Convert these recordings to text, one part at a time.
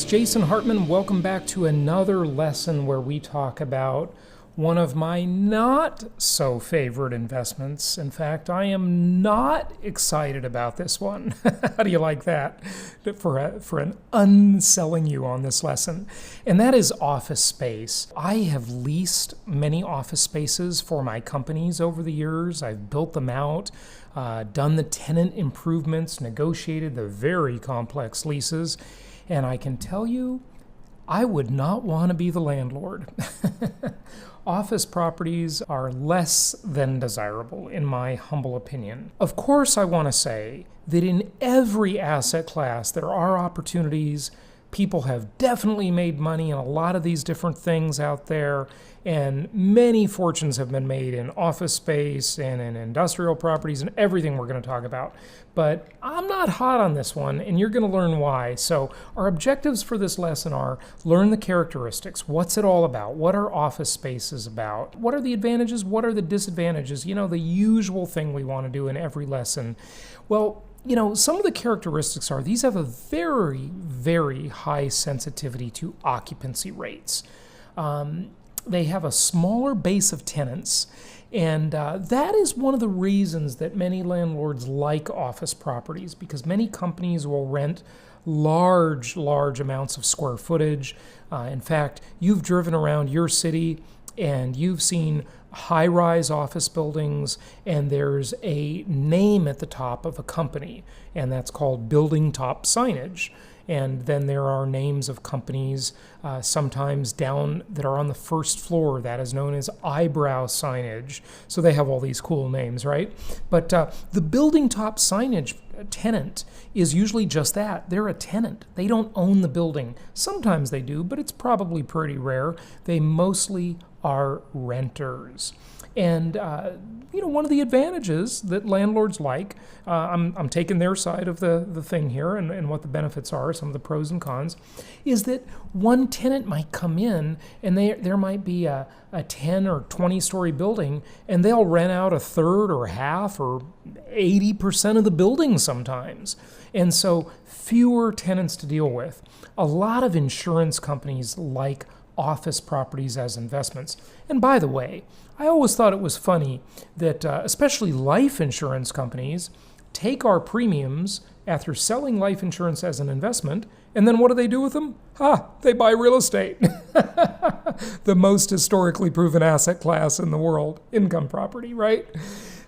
it's Jason Hartman. Welcome back to another lesson where we talk about one of my not so favorite investments. In fact, I am not excited about this one. How do you like that? For an unselling you on this lesson. And that is office space. I have leased many office spaces for my companies over the years. I've built them out, done the tenant improvements, negotiated the very complex leases. And I can tell you, I would not want to be the landlord. Office properties are less than desirable, in my humble opinion. Of course, I want to say that in every asset class, there are opportunities. People have definitely made money in a lot of these different things out there, and many fortunes have been made in office space and in industrial properties and everything we're going to talk about. But I'm not hot on this one, and you're going to learn why. So our objectives for this lesson are learn the characteristics. What's it all about? What are office spaces about? What are the advantages? What are the disadvantages? You know, the usual thing we want to do in every lesson. Well, you know, some of the characteristics are these have a very, very high sensitivity to occupancy rates. They have a smaller base of tenants, and that is one of the reasons that many landlords like office properties, because many companies will rent large amounts of square footage. In fact, you've driven around your city and you've seen high-rise office buildings, and there's a name at the top of a company, and that's called building top signage. And then there are names of companies sometimes down that are on the first floor. That is known as eyebrow signage. So they have all these cool names, right? But the building top signage tenant is usually just that. They're a tenant. They don't own the building. Sometimes they do, but it's probably pretty rare. They mostly are renters. And you know, one of the advantages that landlords like, I'm taking their side of the thing here and what the benefits are, some of the pros and cons, is that one tenant might come in and there might be a 10 or 20 story building, and they'll rent out a third or half or 80% of the building sometimes. And so fewer tenants to deal with. A lot of insurance companies like office properties as investments. And by the way, I always thought it was funny that especially life insurance companies take our premiums after selling life insurance as an investment, and then what do they do with them? They buy real estate. The most historically proven asset class in the world, income property, right?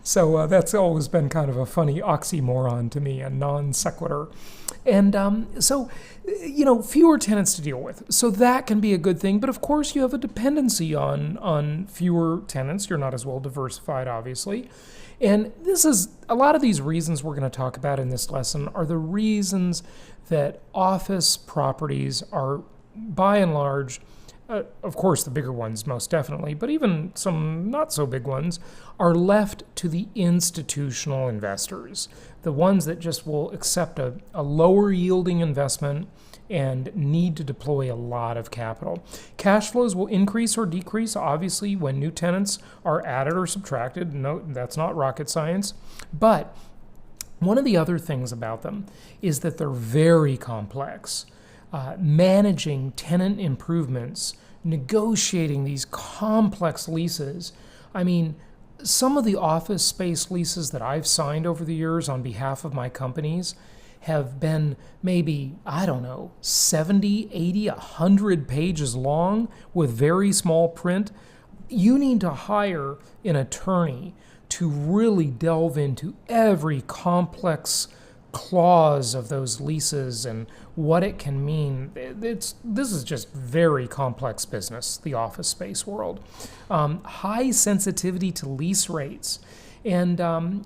So that's always been kind of a funny oxymoron to me, a non sequitur. And so, you know, fewer tenants to deal with. So that can be a good thing. But of course, you have a dependency on fewer tenants. You're not as well diversified, obviously. And this is a lot of these reasons we're going to talk about in this lesson are the reasons that office properties are, by and large, of course, the bigger ones most definitely, but even some not so big ones, are left to the institutional investors, the ones that just will accept a lower yielding investment and need to deploy a lot of capital. Cash flows will increase or decrease, obviously, when new tenants are added or subtracted. No, that's not rocket science. But one of the other things about them is that they're very complex. Managing tenant improvements, negotiating these complex leases. I mean, some of the office space leases that I've signed over the years on behalf of my companies have been maybe, 70, 80, 100 pages long with very small print. You need to hire an attorney to really delve into every complex clause of those leases and what it can mean. This is just very complex business, the office space world. High sensitivity to lease rates. And,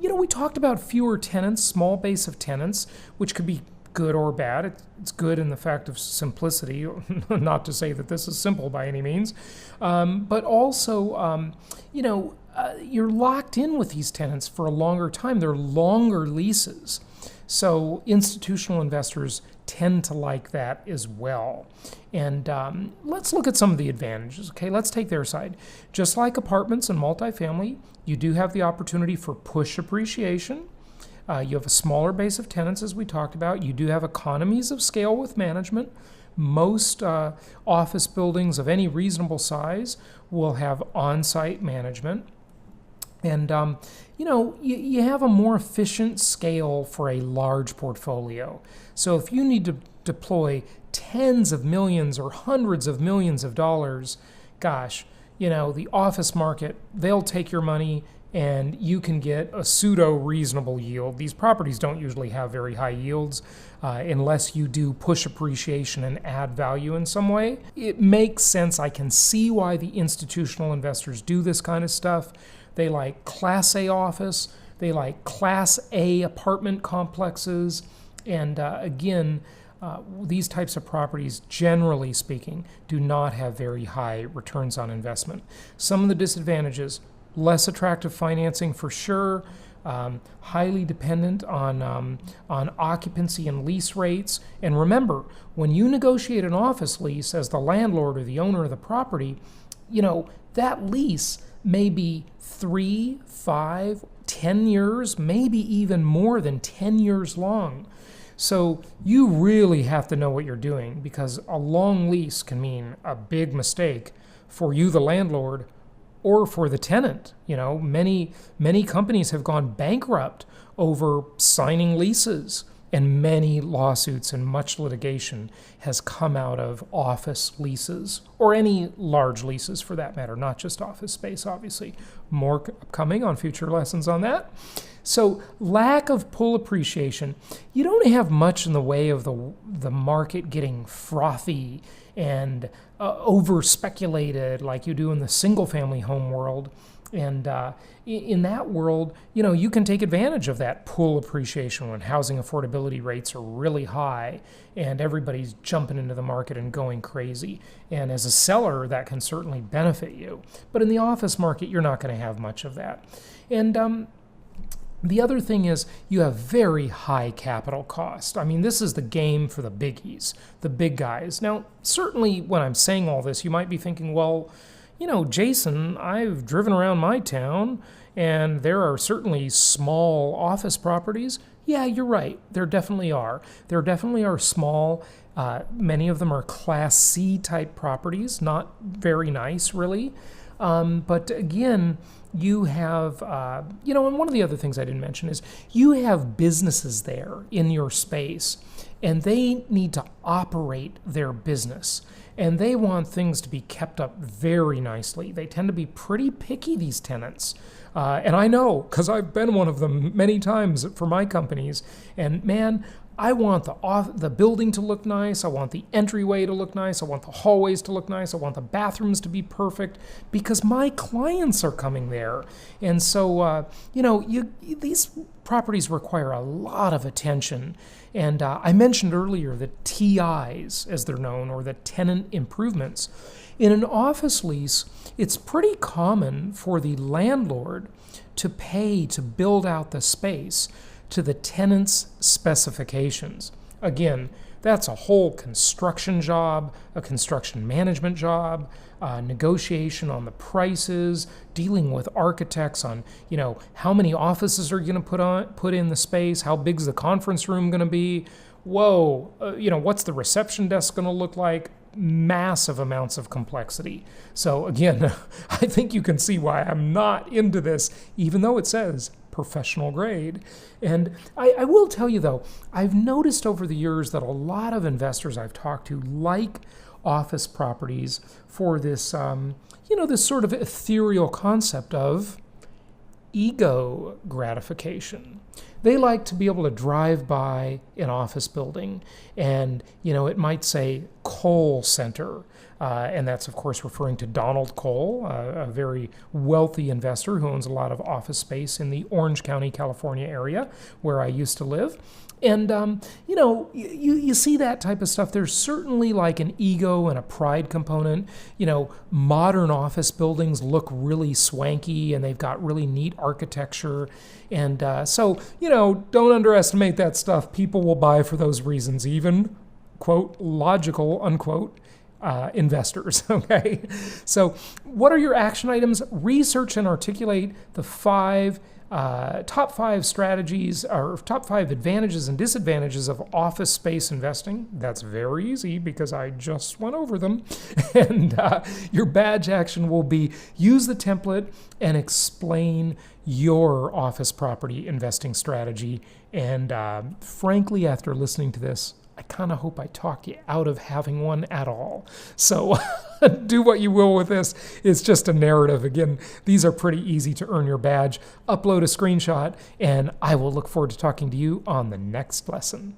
we talked about fewer tenants, small base of tenants, which could be good or bad. It's good in the fact of simplicity, not to say that this is simple by any means, but also, you're locked in with these tenants for a longer time. They're longer leases. So institutional investors tend to like that as well. And let's look at some of the advantages. Okay, let's take their side. Just like apartments and multifamily, you do have the opportunity for push appreciation. You have a smaller base of tenants, as we talked about. You do have economies of scale with management, Most office buildings of any reasonable size will have on-site management. And, you have a more efficient scale for a large portfolio. So if you need to deploy tens of millions or hundreds of millions of dollars, gosh, the office market, they'll take your money and you can get a pseudo-reasonable yield. These properties don't usually have very high yields unless you do push appreciation and add value in some way. It makes sense. I can see why the institutional investors do this kind of stuff. They like Class A office. They like Class A apartment complexes. And again, these types of properties, generally speaking, do not have very high returns on investment. Some of the disadvantages: less attractive financing for sure, highly dependent on occupancy and lease rates. And remember, when you negotiate an office lease as the landlord or the owner of the property, that lease may be 3, 5, 10 years, maybe even more than 10 years long. So you really have to know what you're doing, because a long lease can mean a big mistake for you, the landlord, or for the tenant. Many companies have gone bankrupt over signing leases, and many lawsuits and much litigation has come out of office leases, or any large leases for that matter, not just office space, obviously. More coming on future lessons on that. So lack of pull appreciation, you don't have much in the way of the market getting frothy and over speculated like you do in the single family home world. And in that world, you can take advantage of that pull appreciation when housing affordability rates are really high and everybody's jumping into the market and going crazy. And as a seller, that can certainly benefit you. But in the office market, you're not going to have much of that. And the other thing is you have very high capital cost. I mean, this is the game for the biggies, the big guys. Now, certainly when I'm saying all this, you might be thinking, well, Jason, I've driven around my town and there are certainly small office properties. Yeah, you're right. There definitely are. There definitely are small. Many of them are Class C type properties, not very nice, really. But again, you have, and one of the other things I didn't mention is you have businesses there in your space, and they need to operate their business. And they want things to be kept up very nicely. They tend to be pretty picky, these tenants. And I know, because I've been one of them many times for my companies. And man, I want the building to look nice. I want the entryway to look nice. I want the hallways to look nice. I want the bathrooms to be perfect, because my clients are coming there. And so, these properties require a lot of attention. And I mentioned earlier the TIs, as they're known, or the tenant improvements. In an office lease, it's pretty common for the landlord to pay to build out the space to the tenant's specifications. Again, that's a whole construction job, a construction management job, negotiation on the prices, dealing with architects on, how many offices are you going to put in the space, how big's the conference room going to be, what's the reception desk going to look like? Massive amounts of complexity. So again, I think you can see why I'm not into this, even though it says professional grade. And I will tell you though, I've noticed over the years that a lot of investors I've talked to like office properties for this, this sort of ethereal concept of ego gratification. They like to be able to drive by an office building and, it might say Cole Center. And that's, of course, referring to Donald Cole, a very wealthy investor who owns a lot of office space in the Orange County, California area where I used to live. And, you see that type of stuff. There's certainly like an ego and a pride component. Modern office buildings look really swanky and they've got really neat architecture. And so, don't underestimate that stuff. People will buy for those reasons, even, quote, logical, unquote, investors. Okay. So what are your action items? Research and articulate the 5 top 5 strategies or top 5 advantages and disadvantages of office space investing. That's very easy because I just went over them. And your badge action will be use the template and explain your office property investing strategy. And frankly, after listening to this, I kind of hope I talk you out of having one at all. So do what you will with this. It's just a narrative. Again, these are pretty easy to earn your badge. Upload a screenshot, and I will look forward to talking to you on the next lesson.